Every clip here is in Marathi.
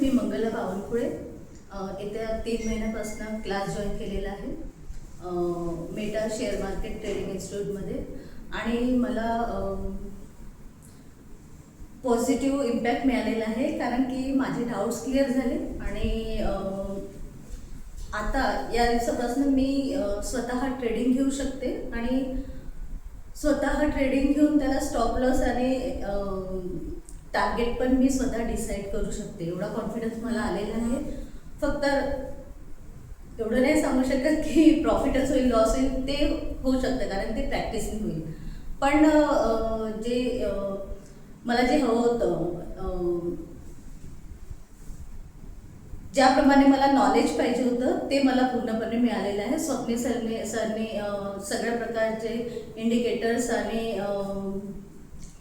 मी मंगला बावनकुळे येत्या 3 महिन्यापासून क्लास जॉईन केलेला आहे मेटा शेअर मार्केट ट्रेडिंग इन्स्टिट्यूटमध्ये आणि मला पॉझिटिव्ह इम्पॅक्ट मिळालेला आहे कारण की माझे डाऊट्स क्लिअर झाले आणि आता या दिवसापासून मी स्वतः ट्रेडिंग घेऊ शकते आणि स्वतः ट्रेडिंग घेऊन त्याला स्टॉप लॉस आणि टार्गेट पण मी स्वतः डिसाईड करू शकते. एवढा कॉन्फिडन्स मला आलेला आहे. फक्त एवढं नाही सांगू शकत की प्रॉफिटच होईल लॉस होईल, ते होऊ शकतं कारण ते प्रॅक्टिसिंग होईल. पण जे मला जे हवं होतं, ज्याप्रमाणे मला नॉलेज पाहिजे होतं ते मला पूर्णपणे मिळालेलं आहे. स्वप्नील सरने सगळ्या प्रकारचे इंडिकेटर्स आणि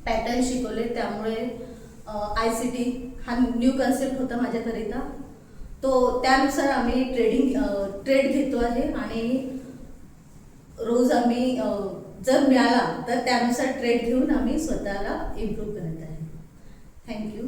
पॅटर्न शिकवले. त्यामुळे ICT हा न्यू कन्सेप्ट होता माझ्याकरिता. तो त्यानुसार आम्ही ट्रेड घेतो आहे आणि रोज आम्ही जर मिळाला तर त्यानुसार ट्रेड घेऊन आम्ही स्वतःला इम्प्रूव्ह करत आहे. थँक्यू.